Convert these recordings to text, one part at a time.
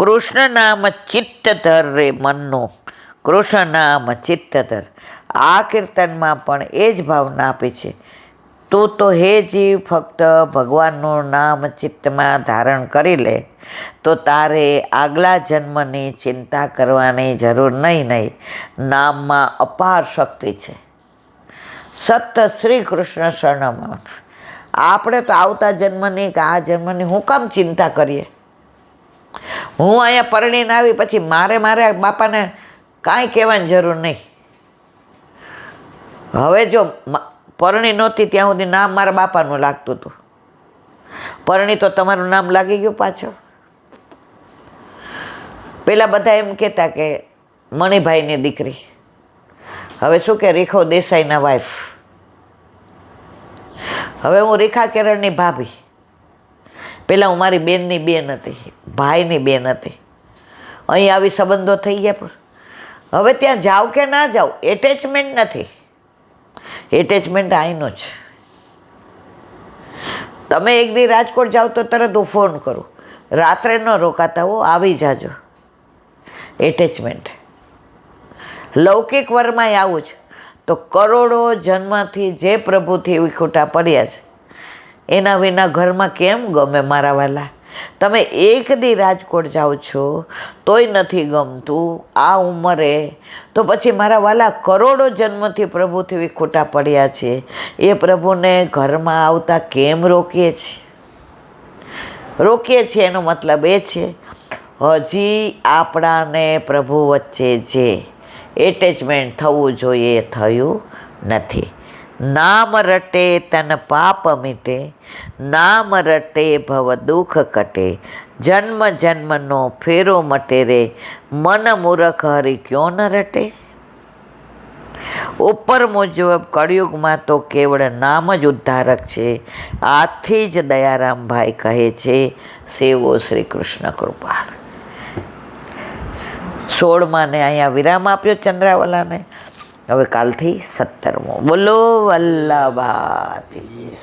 કૃષ્ણ નામ ચિત્તધર રે મનનું, કૃષ્ણ નામ ચિત્તધર. આ કીર્તનમાં પણ એ જ ભાવના આપી છે. તું તો હે જીવ ફક્ત ભગવાનનું નામ ચિત્તમાં ધારણ કરી લે તો તારે આગલા જન્મની ચિંતા કરવાની જરૂર નહીં. નામમાં અપાર શક્તિ છે. સત શ્રી કૃષ્ણ શરણમાં. આપણે તો આવતા જન્મની કે આ જન્મની હું કામ ચિંતા કરીએ? હું અહીંયા પરણીને આવી પછી મારે બાપાને કાંઈ કહેવાની જરૂર નહીં. હવે જો પરણી નહોતી ત્યાં સુધી નામ મારા બાપાનું લાગતું હતું. પરણી તો તમારું નામ લાગી ગયું પાછળ. પેલા બધા એમ કહેતા કે મણિભાઈની દીકરી, હવે શું કે રેખો દેસાઈના વાઈફ. હવે હું રેખા કેરળની ભાભી. પહેલાં હું મારી બેનની બેન હતી, ભાઈની બેન હતી. અહીં આવી સંબંધો થઈ ગયા. પર હવે ત્યાં જાઓ કે ના જાઓ એટેચમેન્ટ નથી. એટેચમેન્ટ આઈનો જ. તમે એક દી રાજકોટ જાઓ તો તરત હું ફોન કરું, રાત્રે ન રોકાતા હો, આવી જાજો. એટેચમેન્ટ. લૌકિક વરમાં આવું જ તો કરોડો જન્મથી જે પ્રભુથી વિખૂટા પડ્યા છે એના વિના ઘરમાં કેમ ગમે મારા વાલા? તમે એક દી રાજકોટ જાઓ છો તોય નથી ગમતું આ ઉંમરે, તો પછી મારા વાલા કરોડો જન્મથી પ્રભુથી વિખૂટા પડ્યા છે એ પ્રભુને ઘરમાં આવતા કેમ રોકીએ છીએ? રોકીએ છીએ એનો મતલબ એ છે હજી આપણાને પ્રભુ વચ્ચે જે એટેચમેન્ટ થવું જોઈએ એ થયું નથી. નામ રટે તન પાપ મીટે, નામ રટે ભવ દુઃખ કટે, જન્મ જન્મનો ફેરો મટે રે, મન મૂરખ હરી ક્યો ન રટે. ઉપર મુજબ કળિયુગમાં તો કેવળ નામ જ ઉદ્ધારક છે. આથી જ દયારામભાઈ કહે છે સેવો શ્રી કૃષ્ણ કૃપાળ. 16માં ને અહીંયા વિરામ આપ્યો ચંદ્રાવલાને. હવે કાલથી 17મો. બોલો વલ્લભાતી.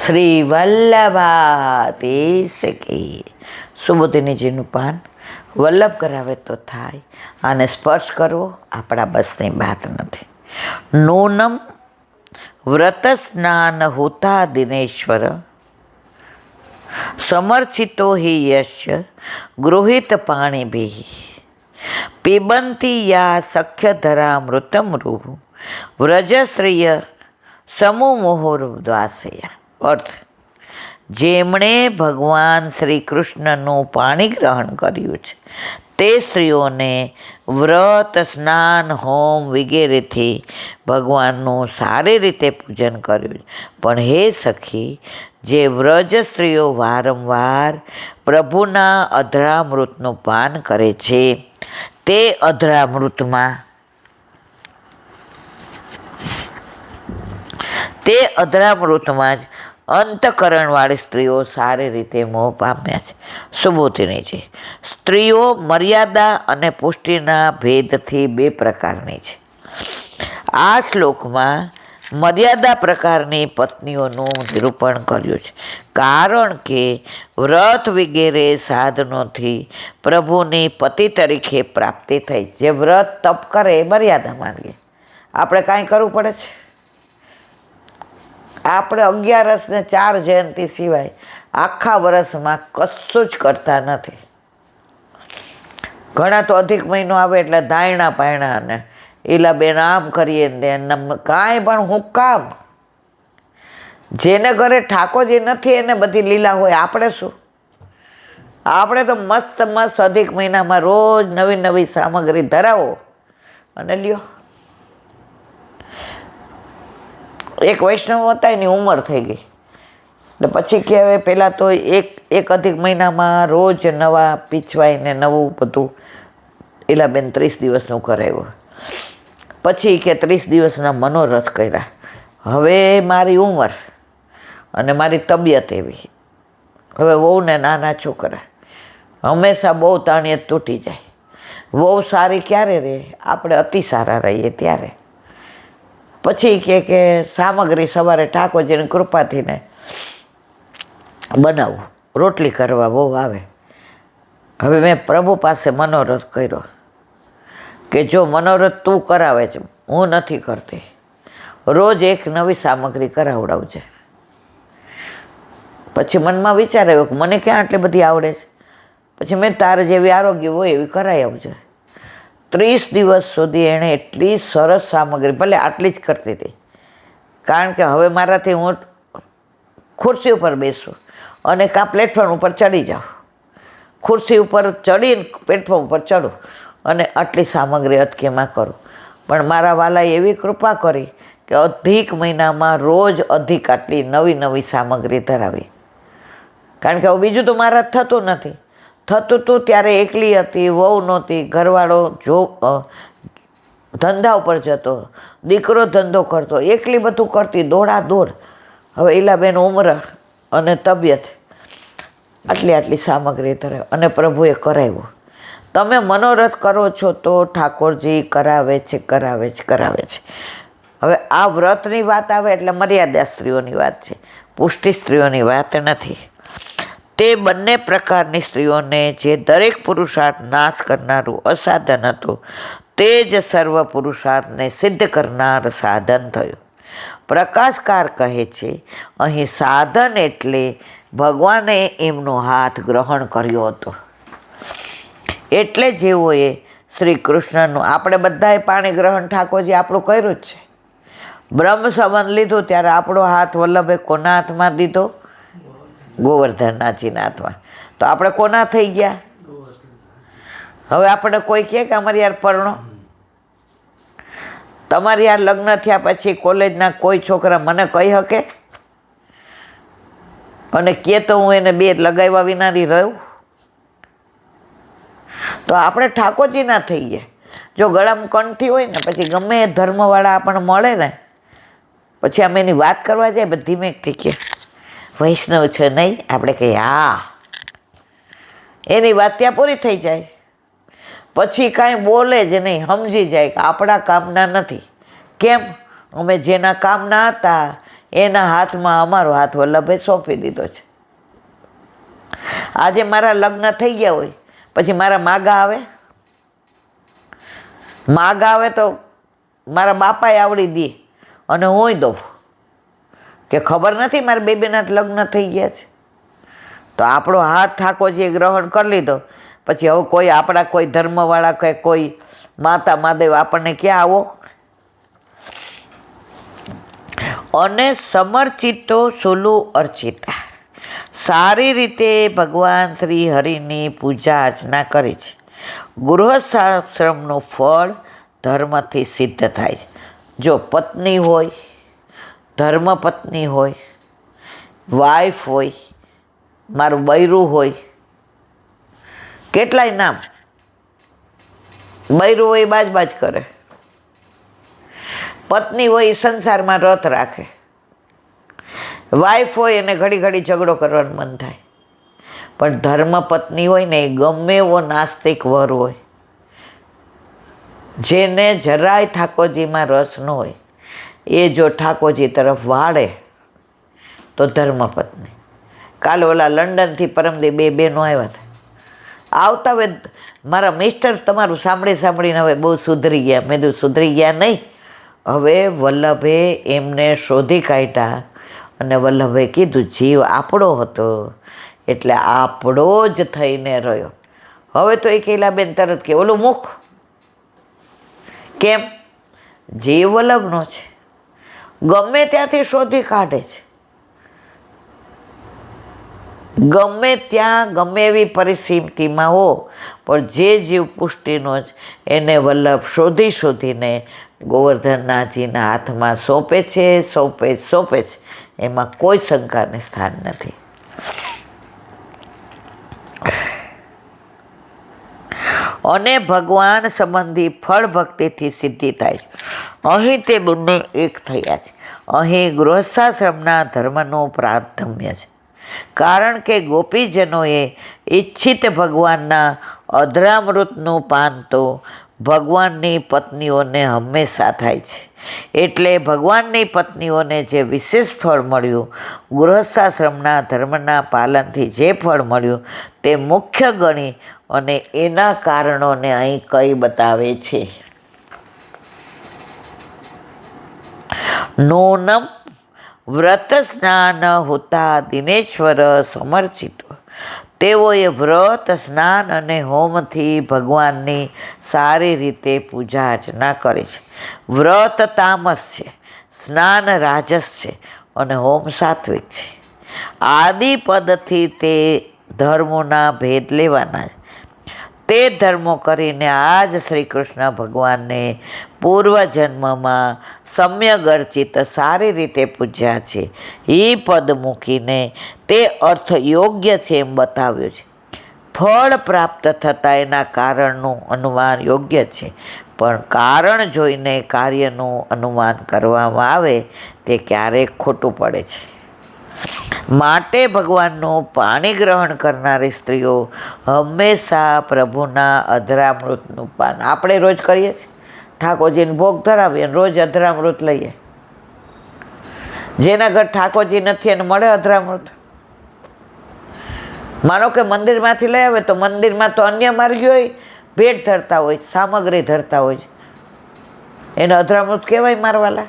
શ્રી વલ્લભાતી સખી. સુબોધિનીજીનું પાન વલ્લભ કરાવે તો થાય, આને સ્પર્શ કરવો આપણા બસની વાત નથી. નૂનમ વ્રત સ્નાન હોતા દિનેશ્વર, સમર્ચિતો હિ યશ ગૃહિત પાણીભિ, પિબંતી યા સખ્યધરામૃતમૃ, વ્રજશ્રિય સમુમુહુર્દ્વાસયા. અર્થ: જેમણે ભગવાન શ્રી કૃષ્ણનું પાણી ગ્રહણ કર્યું છે તે સ્ત્રીઓને વ્રત, સ્નાન, હોમ વગેરેથી ભગવાનનું સારી રીતે પૂજન કર્યું. પણ હે સખી, જે વ્રજ સ્ત્રીઓ વારંવાર પ્રભુના અધરામૃતનું પાન કરે છે તે અધરામૃતમાં જ અંતકરણવાળી સ્ત્રીઓ સારી રીતે મોહ પામ્યા છે. સુબોધિની છે. સ્ત્રીઓ મર્યાદા અને પુષ્ટિના ભેદથી 2 પ્રકારની છે. આ શ્લોકમાં મર્યાદા પ્રકારની પત્નીઓનું નિરૂપણ કર્યું છે, કારણ કે વ્રત વગેરે સાધનોથી પ્રભુની પતિ તરીકે પ્રાપ્તિ થઈ. જે વ્રત તપ કરે એ મર્યાદા માનીએ. આપણે કાંઈ કરવું પડે છે? આપણે 11 ને 4 જયંતિ સિવાય આખા વર્ષમાં કશું જ કરતા નથી. ઘણા તો અધિક મહિનો આવે એટલે ધાયણા પાયણા અને એલા બેન આમ કરીએ ને કાંઈ પણ હું કામ. જેને ઘરે ઠાકોરજી નથી એને બધી લીલા હોય, આપણે શું? આપણે તો મસ્ત અધિક મહિનામાં રોજ નવી નવી સામગ્રી ધરાવો અને લ્યો. એક વૈષ્ણવ હતા, એની ઉંમર થઈ ગઈ એટલે પછી કે હવે પહેલાં તો એક અધિક મહિનામાં રોજ નવા પીછવાઈને નવું બધું એલા બેન 30 દિવસનું કરાવ્યું. પછી કે 30 દિવસના મનોરથ કર્યા. હવે મારી ઉંમર અને મારી તબિયત એવી, હવે વહુ ને નાના છોકરા હંમેશા બહુ તાણીએ તૂટી જાય. વહુ સારી ક્યારે રહે? આપણે અતિ સારા રહીએ ત્યારે. પછી કે સામગ્રી સવારે ઠાકોરજીની કૃપાથી ને બનાવવું, રોટલી કરવા બહુ આવે. હવે મેં પ્રભુ પાસે મનોરથ કર્યો કે જો મનોરથ તું કરાવે છે, હું નથી કરતી, રોજ એક નવી સામગ્રી કરાવડાવજે. પછી મનમાં વિચાર આવ્યો કે મને ક્યાં આટલી બધી આવડે છે. પછી મેં તારે જેવી આરોગ્ય હોય એવી કરાવી આવજો. 30 દિવસ સુધી એણે એટલી સરસ સામગ્રી, ભલે આટલી જ કરતી હતી, કારણ કે હવે મારાથી હું ખુરશી ઉપર બેસું અને કાં પ્લેટફોર્મ ઉપર ચડી જાઉં, ખુરશી ઉપર ચડીને પ્લેટફોર્મ ઉપર ચડું અને આટલી સામગ્રી અટકેમાં કરું. પણ મારા વાલાએ એવી કૃપા કરી કે અધિક મહિનામાં રોજ અધિક આટલી નવી નવી સામગ્રી ધરાવી. કારણ કે હવે બીજું તો મારા થતું નથી. થતું હતું ત્યારે એકલી હતી, વહુ નહોતી, ઘરવાળો ધંધા ઉપર જતો, દીકરો ધંધો કરતો, એકલી બધું કરતી, દોડા દોડ. હવે ઈલાબેન ઉંમર અને તબિયત આટલી સામગ્રી ધરાવે અને પ્રભુએ કરાવ્યું. તમે મનોરથ કરો છો તો ઠાકોરજી કરાવે છે. હવે આ વ્રતની વાત આવે એટલે મર્યાદા સ્ત્રીઓની વાત છે, પુષ્ટિ સ્ત્રીઓની વાત નથી. તે બંને પ્રકારની સ્ત્રીઓને જે દરેક પુરુષાર્થ નાશ કરનારું અસાધન હતું તે જ સર્વ પુરુષાર્થને સિદ્ધ કરનાર સાધન થયું. પ્રકાશકાર કહે છે અહીં સાધન એટલે ભગવાને એમનો હાથ ગ્રહણ કર્યો હતો. એટલે જેઓએ શ્રી કૃષ્ણનું, આપણે બધાએ પાણી ગ્રહણ ઠાકોરજી આપણું કર્યું જ છે. બ્રહ્મ સંબંધ લીધું ત્યારે આપણો હાથ વલ્લભે કોના હાથમાં દીધો? ગોવર્ધનનાથજીના હાથમાં. તો આપણે કોના થઈ ગયા? હવે આપણે કોઈ કહે કે અમારી યાર પરણો, તમારી યાર લગ્ન થયા પછી કોલેજના કોઈ છોકરા મને કહી શકે અને કે તો હું એને 2 લગાવ્યા વિનાની રહ્યું? તો આપણે ઠાકોરજીના થઈએ. જો ગળામાં કંઠી હોય ને પછી ગમે એ ધર્મવાળા આપણને મળે ને પછી અમે એની વાત કરવા જાય બધી મેં કે વૈષ્ણવ છે નહીં, આપણે કહીએ હા, એની વાત ત્યાં પૂરી થઈ જાય. પછી કાંઈ બોલે જ નહીં, સમજી જાય કે આપણા કામના નથી. કેમ? અમે જેના કામના હતા એના હાથમાં અમારો હાથ વલ્લભે સોંપી દીધો છે. આજે મારા લગ્ન થઈ ગયા હોય પછી મારા માગા આવે તો મારા બાપાએ આવડી દે અને હુંય દઉં કે ખબર નથી મારા બેબીના લગ્ન થઈ ગયા છે. તો આપણો હાથ ઠાકોરજીએ ગ્રહણ કરી લીધો પછી હવે કોઈ આપણા કોઈ ધર્મવાળા કે કોઈ માતા મહાદેવ આપણને ક્યાં આવો? અને સમર્ચિતો સુલુ અર્ચિતા, સારી રીતે ભગવાન શ્રી હરિની પૂજા અર્ચના કરી છે. ગૃહસ્થાશ્રમનું ફળ ધર્મથી સિદ્ધ થાય છે. જો પત્ની હોય, ધર્મપત્ની હોય, વાઈફ હોય, મારું બૈરું હોય, કેટલાય નામ, બૈરું હોય બાજ કરે, પત્ની હોય સંસારમાં રત રાખે, વાઈફ હોય એને ઘડી ઘડી ઝઘડો કરવાનું મન થાય. પણ ધર્મપત્ની હોય ને એ ગમે એવો નાસ્તિક વર હોય, જેને જરાય ઠાકોરજીમાં રસ ન હોય, એ જો ઠાકોરજી તરફ વાળે તો ધર્મપત્ની. કાલે ઓલા લંડનથી પરમદી 2 બહેનો આવ્યા હતા. આવતા હવે મારા મિસ્ટર તમારું સાંભળીને હવે બહુ સુધરી ગયા. મેં કીધું સુધરી ગયા નહીં, હવે વલ્લભે એમને શોધી કાઢ્યા અને વલ્લભે કીધું જીવ આપણો હતો એટલે આપણો જ થઈને રહ્યો. હવે તો એ કૈલાબેન તરત કે ઓલું મુખ, કેમ? જીવ વલ્લભનો છે, ગમે ત્યાંથી શોધી કાઢે છે. ગમે ત્યાં ગમે એવી પરિસ્થિતિમાં હો, પણ જે જીવ પુષ્ટિનો જ એને વલ્લભ શોધીને ગોવર્ધનનાથજીના હાથમાં સોંપે છે. એમાં કોઈ શંકાને સ્થાન નથી. અને ભગવાન સંબંધી ફળ ભક્તિથી સિદ્ધિ થાય. અહીં તે બંને એક થયા છે. અહીં ગૃહસ્થાશ્રમના ધર્મનું પ્રારધમ્ય છે. કારણ કે ગોપીજનોએ ઈચ્છિત ભગવાનના અધરામૃતનું પાન તો ભગવાનની પત્નીઓને હંમેશા થાય છે. એટલે ભગવાનની પત્નીઓને જે વિશેષ ફળ મળ્યું, ગૃહસ્થાશ્રમના ધર્મના પાલનથી જે ફળ મળ્યું તે મુખ્ય ગણી અને એના કારણોને અહીં કઈ બતાવે છે. નૂનમ વ્રત સ્નાન હોતા દિનેશ્વર સમર્ચિત. તેઓએ વ્રત સ્નાન અને હોમથી ભગવાનની સારી રીતે પૂજા અર્ચના કરે છે. વ્રત તામસ છે, સ્નાન રાજસ છે અને હોમ સાત્વિક છે. આદિ પદથી તે ધર્મોના ભેદ લેવાના. તે ધર્મો કરીને આજ શ્રી કૃષ્ણ ભગવાનને પૂર્વજન્મમાં સમ્યક અર્ચિત સારી રીતે પૂજ્યા છે. એ પદ મૂકીને તે અર્થ યોગ્ય છે એમ બતાવ્યો છે. ફળ પ્રાપ્ત થતાં એના કારણનું અનુમાન યોગ્ય છે, પણ કારણ જોઈને કાર્યનું અનુમાન કરવામાં આવે તે ક્યારેક ખોટું પડે છે. માટે ભગવાનનું પાણી ગ્રહણ કરનારી સ્ત્રીઓ હંમેશા પ્રભુના અધરામૃતનું પાન, આપણે રોજ કરીએ છીએ, ઠાકોરજીને ભોગ ધરાવીએ રોજ અધરામૃત લઈએ. જેના ઘર ઠાકોરજી નથી એને મળે અધરામૃત? માનો કે મંદિરમાંથી લઈ આવે તો મંદિરમાં તો અન્ય માર્ગીઓ ભેટ ધરતા હોય, સામગ્રી ધરતા હોય, એને અધરામૃત કહેવાય મારવાલા?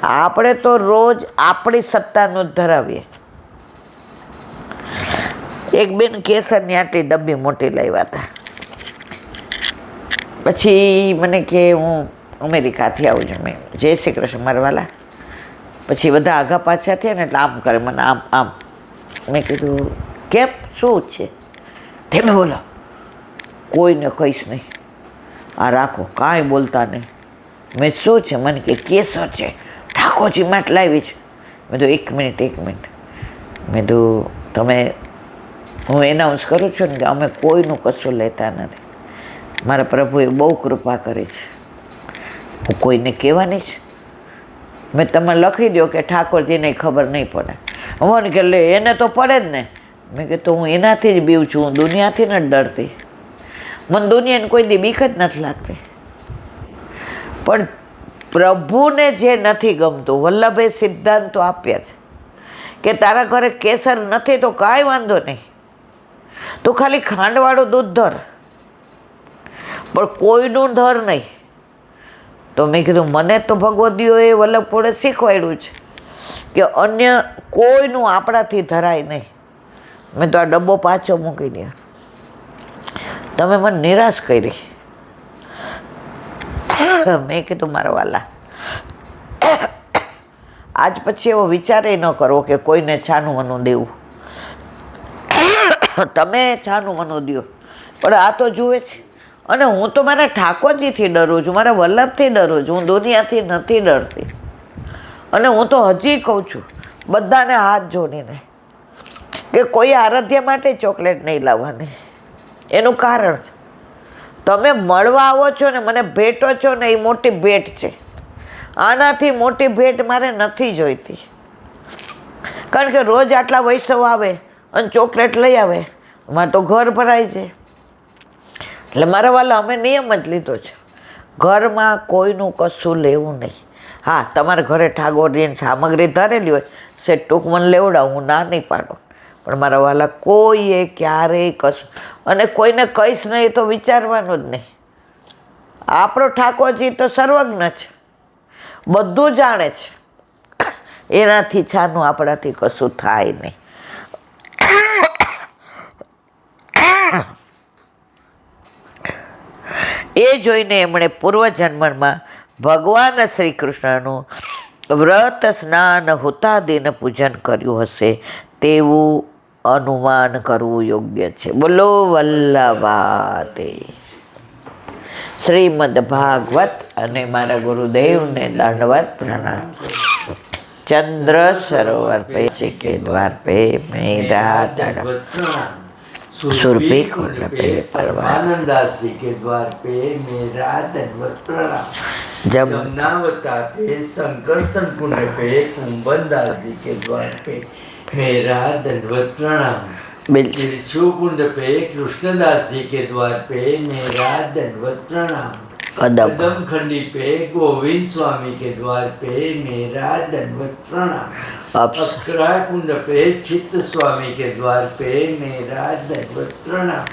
આપણે તો રોજ આપણી સત્તાનું જ ધરાવીએ. એક બેન કેસરની આટલી ડબ્બી મોટી લાવ્યા હતા. પછી મને કે હું અમેરિકાથી આવું છું. મેં જય શ્રી કૃષ્ણ મારવાલા. પછી બધા આઘા પાછા થયા ને એટલે આમ કરે મને, આમ આમ. મેં કીધું કેમ, શું છે? ધીમે બોલો, કોઈને કહીશ નહીં, આ રાખો, કાંઈ બોલતા નહીં. મેં શું છે? મને કે કેસર છે, ઠાકોરજી માટે લાવી છે. મેં તો એક મિનિટ. મેં તો તમે, હું એનાઉન્સ કરું છું ને કે અમે કોઈનું કશું લેતા નથી. મારા પ્રભુએ બહુ કૃપા કરી છે, હું કોઈને કહેવાની છે. મેં તમે લખી દો કે ઠાકોરજીને ખબર નહીં પડે. મને કે લે એને તો પડે જ ને. મેં કીધું હું એનાથી જ બીવ છું, હું દુનિયાથી નથી ડરતી. મને દુનિયાને કોઈ દી બીક જ નથી લાગતી. પણ પ્રભુને જે નથી ગમતું, વલ્લભે સિદ્ધાંતો આપ્યા છે કે તારા ઘરે કેસર નથી તો કાંઈ વાંધો નહીં, તું ખાલી ખાંડવાળું દૂધ ધર, પણ કોઈનું ધર નહીં. તો મેં કીધું મને તો ભગવદીઓએ વલ્લભપુરે શીખવાડ્યું છે કે અન્ય કોઈનું આપણાથી ધરાય નહીં. મેં તો આ ડબ્બો પાછો મૂકી દે. તમે મને નિરાશ કરી. મેં કીધું મારા વાલા, આજ પછી એવો વિચારે ન કરવો કે કોઈને છાનું મનું દેવું. તમે છાનું મનું દો, પણ આ તો જુએ છે. અને હું તો મારા ઠાકોરજીથી ડરું છું, મારા વલ્લભથી ડરું છું, હું દુનિયાથી નથી ડરતી. અને હું તો હજી કહું છું બધાને હાથ જોડીને કે કોઈ આરાધ્ય માટે ચોકલેટ નહીં લાવવાની. એનું કારણ છે તમે મળવા આવો છો ને મને ભેટો છો ને, એ મોટી ભેટ છે. આનાથી મોટી ભેટ મારે નથી જોઈતી. કારણ કે રોજ આટલા વૈષ્ણવ આવે અને ચોકલેટ લઈ આવે, મારે તો ઘર ભરાય છે. એટલે મારા વાલા અમે નિયમ જ લીધો છે, ઘરમાં કોઈનું કશું લેવું નહીં. હા, તમારા ઘરે ઠાકોરજીની સામગ્રી ધરેલી હોય સે ટૂંક મને લેવડાવ, હું ના નહીં પાડું. પણ મારા વાલા કોઈએ ક્યારેય કશું, અને કોઈને કહીશ નહીં તો વિચારવાનું જ નહીં. આપણો ઠાકોરજી તો સર્વજ્ઞ છે, બધું જાણે છે. એનાથી છાનું આપણાથી કશું થાય નહીં. એ જોઈને એમણે પૂર્વજન્મમાં ભગવાન શ્રી કૃષ્ણનું વ્રત સ્નાન હુતાદિન પૂજન કર્યું હશે તેવું અનુમાન કરવું યોગ્ય છે. બોલો વલ્લભાતે. શ્રીમદ ભાગવત અને મારા ગુરુદેવને દંડવત પ્રણામ. ચંદ્ર સરોવર पे के द्वार पे मेरा तड़प सुरभि कुंड पे परमानंदास जी के द्वार पे मेरा दंडवत प्रणाम. जमुनावता पे संकर्षण कुंड पे कुंभनदास जी के द्वार पे मेरा दंडवत प्रणाम. बिल्कुल त्रिशूकुंड पे कृष्णदास जी के द्वार पे मेरा दंडवत प्रणाम। कदम कदम खंडी पे गोविंद स्वामी के द्वार पे मेरा दंडवत प्रणाम। अक्षरा कुंड पे चित्त स्वामी के द्वार पे मेरा दंडवत प्रणाम।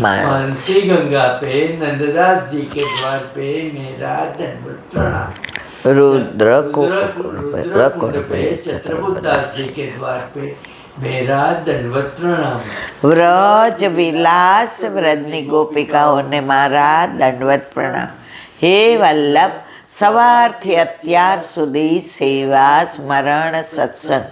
मानसी गंगा पे नंददास जी के द्वार पे मेरा दंडवत प्रणाम। रुद्र कुंड पे छत्रबुद्धास जी के द्वार पे मेरा दंडवत प्रणाम। વ્રજ વિલાસ વ્રજની ગોપિકાઓને મારા દંડવત પ્રણામ. હે વલ્લભ, સવારથી અત્યાર સુધી સેવા સ્મરણ સત્સંગ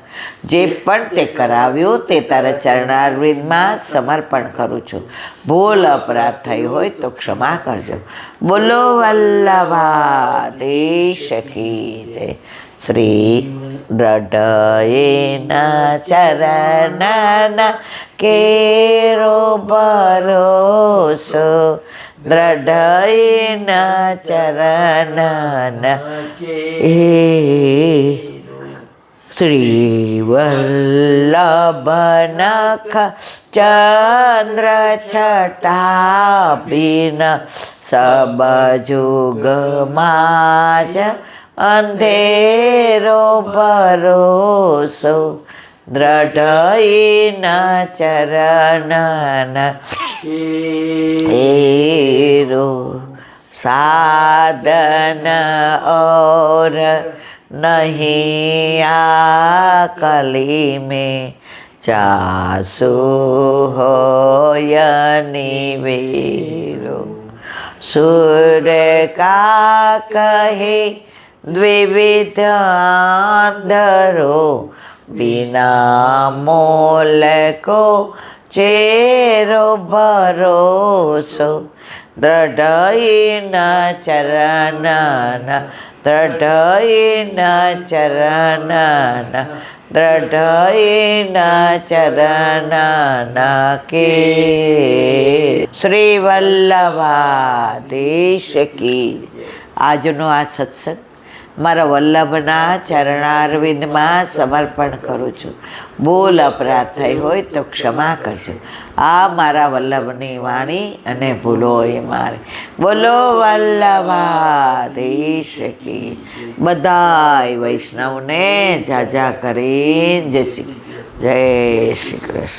જે પણ તે કરાવ્યું તે તારા ચરણારવિંદમાં સમર્પણ કરું છું. ભૂલ અપરાધ થઈ હોય તો ક્ષમા કરજો. બોલો વલ્લભાધીશ કી જય. શ્રી દ્રઢયેના ચરણના કેરો ભરોસો, દ્રઢયેના ચરણના એ શ્રી વલ્લભનખ ચંદ્ર છટાબીન સબ જુગમાં જ અંધેરો ભરોસો, દ્રઢયેના ચરણના એરો સાધન और नहीं आकली में चासु होयनि वेरो, सूर्य का कहे द्विविध आंधरो, बिना मोल को चेरो भरोસો, દ્રઢયેના ચરણના, દ્રઢયેના ચરણના, દ્રઢયેના ચરણના કે. શ્રી વલ્લભાધીશ કી. આજનો આ સત્સંગ મારા વલ્લભના ચરણારવિંદમાં સમર્પણ કરું છું. ભૂલ અપરાધ થઈ હોય તો ક્ષમા કરજો. આ મારા વલ્લભની વાણી અને ભૂલો એ મારી. બોલો વલ્લભાધીશ કી. બધાય વૈષ્ણવને જાજા કરીને જય શ્રી કૃષ્ણ.